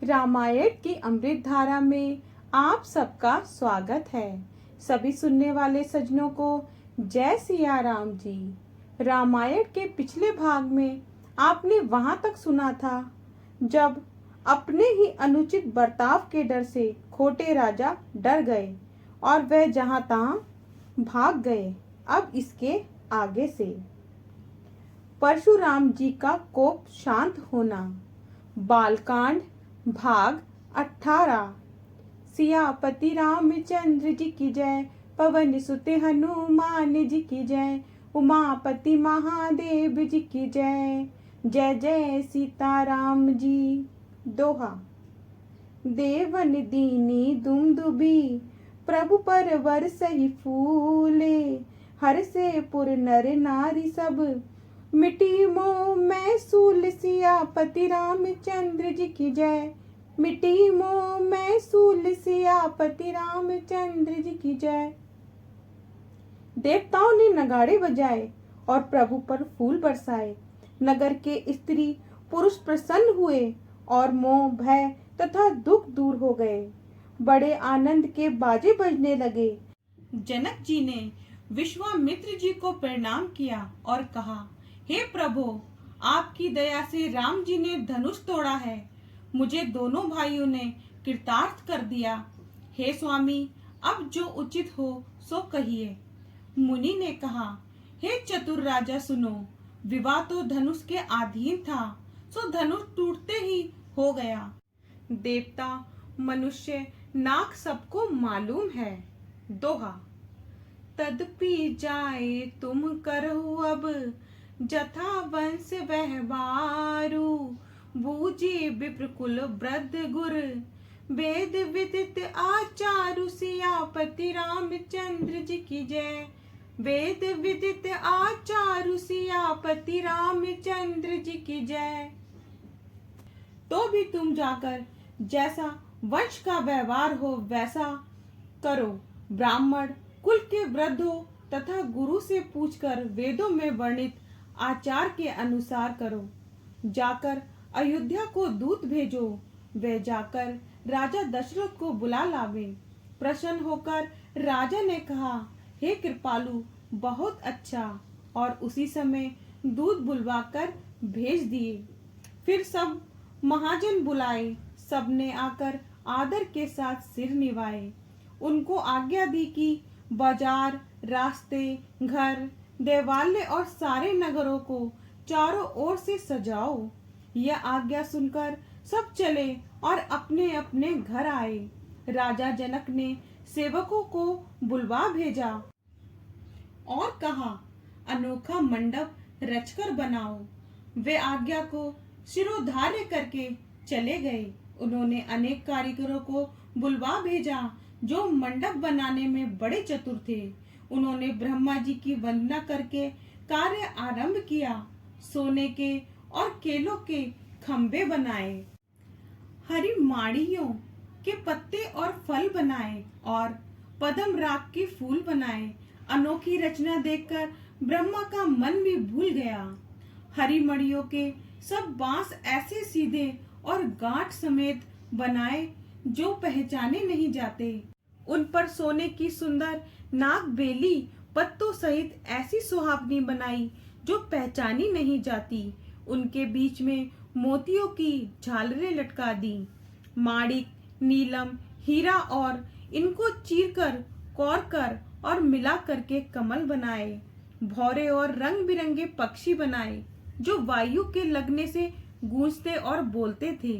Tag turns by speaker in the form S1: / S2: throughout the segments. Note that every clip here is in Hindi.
S1: रामायण की अमृत धारा में आप सबका स्वागत है। सभी सुनने वाले सज्जनों को जय सिया राम जी। रामायण के पिछले भाग में आपने वहां तक सुना था जब अपने ही अनुचित बर्ताव के डर से खोटे राजा डर गए और वह जहां तहां भाग गए। अब इसके आगे से परशुराम जी का कोप शांत होना। बालकांड भाग 18। सियापति रामचंद्र जी की जय, पवन सुत हनुमान जी की जय, उमापति महादेव जी की जय। जय जय सीताराम जी। दोहा। देवन दीनी दुमदुबी, प्रभु पर बरसहि फूले, हर से पुर नर नारी सब, मिटी मोह मैसूल सियापति रामचंद्र जी की जय। मिटी मोह मैसूल सियापति रामचंद्र जी की जय। देवताओं ने नगाड़े बजाए और प्रभु पर फूल बरसाए। नगर के स्त्री पुरुष प्रसन्न हुए और मोह भय तथा दुख दूर हो गए। बड़े आनंद के बाजे बजने लगे। जनक जी ने विश्वामित्र जी को प्रणाम किया और कहा, हे प्रभु, आपकी दया से राम जी ने धनुष तोड़ा है। मुझे दोनों भाइयों ने कृतार्थ कर दिया। हे स्वामी, अब जो उचित हो सो कहिए। मुनि ने कहा, हे चतुर राजा सुनो, विवाह तो धनुष के अधीन था, सो धनुष टूटते ही हो गया। देवता मनुष्य नाक सबको मालूम है। दोहा। तदपि जाए तुम करहु अब, जथा वंश व्यवहारु, बूझे विप्र कुल वृद्ध गुर, वेद विदित आचारु सियापति रामचंद्र जी की जय। वेद विदित आचारु सियापति रामचंद्र जी की जय। तो भी तुम जाकर जैसा वंश का व्यवहार हो वैसा करो। ब्राह्मण कुल के वृद्ध हो तथा गुरु से पूछकर वेदों में वर्णित आचार के अनुसार करो। जाकर अयोध्या को दूत भेजो। वे जाकर राजा दशरथ को बुला लावे। प्रसन्न होकर राजा ने कहा, हे कृपालु, बहुत अच्छा। और उसी समय दूत बुलवाकर भेज दिए। फिर सब महाजन बुलाए। सबने आकर आदर के साथ सिर निवाए। उनको आज्ञा दी कि बाजार, रास्ते, घर, देवालय और सारे नगरों को चारों ओर से सजाओ। यह आज्ञा सुनकर सब चले और अपने अपने घर आए। राजा जनक ने सेवकों को बुलवा भेजा और कहा, अनोखा मंडप रचकर बनाओ। वे आज्ञा को शिरोधार्य करके चले गए। उन्होंने अनेक कारीगरों को बुलवा भेजा जो मंडप बनाने में बड़े चतुर थे। उन्होंने ब्रह्मा जी की वंदना करके कार्य आरंभ किया। सोने के और केलों के खंबे बनाए, हरी माड़ियों के पत्ते और फल बनाए और पद्म राग के फूल बनाए। अनोखी रचना देखकर ब्रह्मा का मन भी भूल गया। हरी मड़ियों के सब बांस ऐसे सीधे और गांठ समेत बनाए जो पहचाने नहीं जाते। उन पर सोने की सुंदर नाग बेली पत्तों सहित ऐसी सुहावनी बनाई जो पहचानी नहीं जाती। उनके बीच में मोतियों की झालरें लटका दी। माणिक, नीलम, हीरा और इनको चीरकर, कौरकर और मिला करके कमल बनाए। भौरे और रंग बिरंगे पक्षी बनाए जो वायु के लगने से गूंजते और बोलते थे।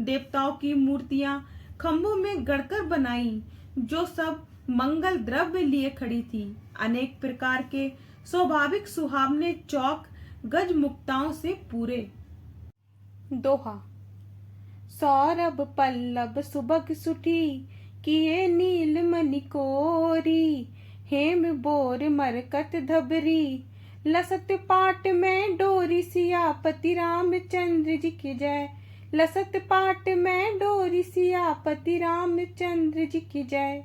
S1: देवताओं की मूर्तियां खंभों में गढ़कर बनाई जो सब मंगल द्रव्य लिए खड़ी थी। अनेक प्रकार के स्वाभाविक सुहावने चौक गज मुक्ताओं से पूरे। दोहा। सौरभ पल्लव सुबह सुठी, किए नील मणि कोरी, हेम बोर मरकत धबरी, लसत पाट में डोरी सियापति रामचंद्र जी की जय। लसत पाट में डोरी सियापति रामचंद्र जी की जय।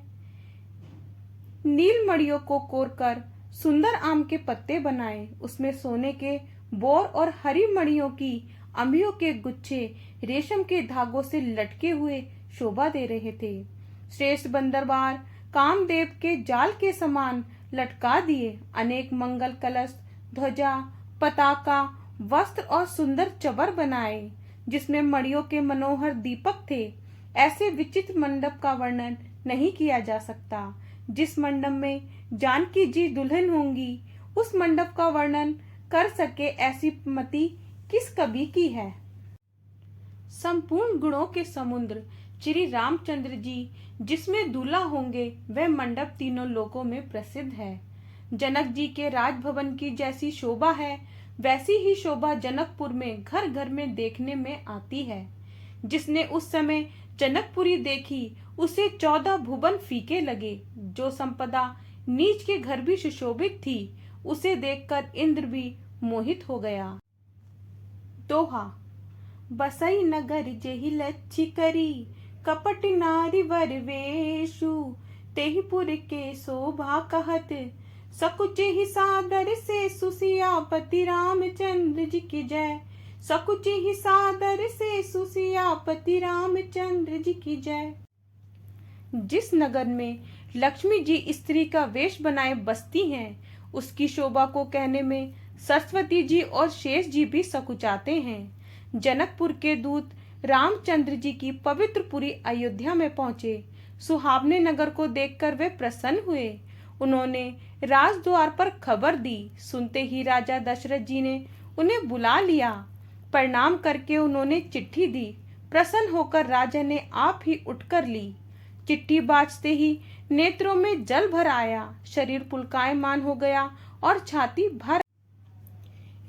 S1: नील मड़ियों को कोरकर सुंदर आम के पत्ते बनाए। उसमें सोने के बोर और हरी मड़ियों की अम्बियों के गुच्छे रेशम के धागों से लटके हुए शोभा दे रहे थे। श्रेष्ठ बंदरबार कामदेव के जाल के समान लटका दिए अनेक मंगल कलश, ध्वजा, पताका, वस्त्र और सुंदर चबर बनाए जिसमें मणियों के मनोहर दीपक थे। ऐसे विचित्र मंडप का वर्णन नहीं किया जा सकता। जिस मंडप में जानकी जी दुल्हन होंगी, उस मंडप का वर्णन कर सके ऐसी मति किस कवि की है। संपूर्ण गुणों के समुद्र श्री रामचंद्र जी जिसमें दूल्हा होंगे, वह मंडप तीनों लोकों में प्रसिद्ध है। जनक जी के राजभवन की जैसी शोभा है, वैसी ही शोभा जनकपुर में घर घर में देखने में आती है। जिसने उस समय जनकपुरी देखी, उसे 14 भुवन फीके लगे। जो संपदा नीच के घर भी सुशोभित थी, उसे देखकर इंद्र भी मोहित हो गया। दोहा। बसई नगर जेहि लच्छी करी, कपट नारी वर वेशु, तेहिपुर के शोभा कहत, सकुचे ही सादर से सुसियापति रामचंद्र जी की जय। सकुचे ही सादर से सुसियापति रामचंद्र जी की जय। जिस नगर में लक्ष्मी जी स्त्री का वेश बनाए बसती हैं, उसकी शोभा को कहने में सरस्वती जी और शेष जी भी सकुचाते हैं। जनकपुर के दूत रामचंद्र जी की पवित्र पुरी अयोध्या में पहुंचे। सुहावने नगर को देखकर वे प्रसन्न हुए। उन्होंने राजद्वार पर खबर दी। सुनते ही राजा दशरथ जी ने उन्हें बुला लिया। प्रणाम करके उन्होंने चिट्ठी दी। प्रसन्न होकर राजा ने आप ही उठकर ली। चिट्ठी बाजते ही नेत्रों में जल भर आया, शरीर पुलकायमान हो गया और छाती भर।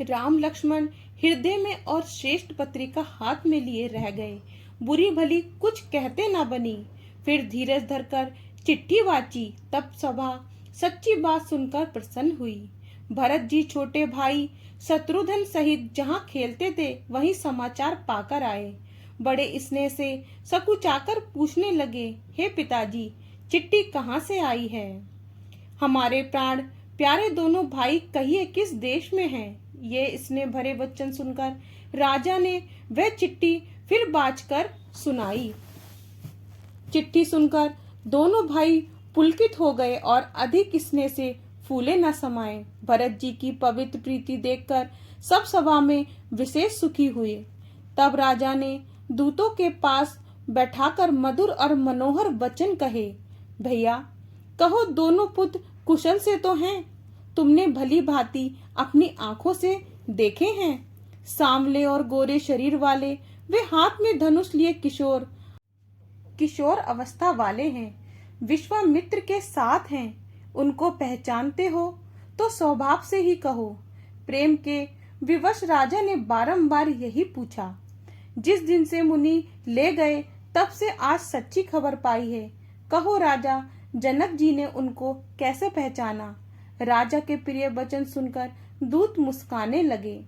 S1: राम लक्ष्मण हृदय में और श्रेष्ठ पत्रिका हाथ में लिए रह गए। बुरी भली कुछ कहते न बनी। फिर धीरज धरकर चिट्ठी वाची। तब सभा सच्ची बात सुनकर प्रसन्न हुई। भरत जी छोटे भाई शत्रुघ्न सहित जहाँ खेलते थे, वहीं समाचार पाकर आए। बड़े स्नेह से सकुचाकर पूछने लगे, हे पिताजी, चिट्ठी कहाँ से आई है? हमारे प्राण प्यारे दोनों भाई कहिए किस देश में हैं? ये स्नेह भरे वचन सुनकर राजा ने वह चिट्ठी फिर बाजकर सुनाई। चिट्ठी सुनकर दोनों भाई पुलकित हो गए और अधिक स्नेह से फूले न समाये। भरत जी की पवित्र प्रीति देखकर सब सभा में विशेष सुखी हुए। तब राजा ने दूतों के पास बैठाकर मधुर और मनोहर वचन कहे, भैया कहो, दोनों पुत्र कुशल से तो हैं? तुमने भली भांति अपनी आंखों से देखे हैं? सांवले और गोरे शरीर वाले, वे हाथ में धनुष लिए किशोर अवस्था वाले हैं। विश्वामित्र के साथ हैं। उनको पहचानते हो तो स्वभाव से ही कहो। प्रेम के विवश राजा ने बारंबार यही पूछा। जिस दिन से मुनि ले गए, तब से आज सच्ची खबर पाई है। कहो राजा, जनक जी ने उनको कैसे पहचाना? राजा के प्रिय वचन सुनकर दूत मुस्काने लगे।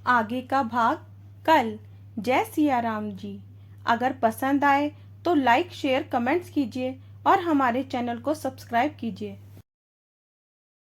S1: आगे का भाग कल। जय सिया राम जी। अगर पसंद आए तो लाइक, शेयर, कमेंट्स कीजिए और हमारे चैनल को सब्सक्राइब कीजिए।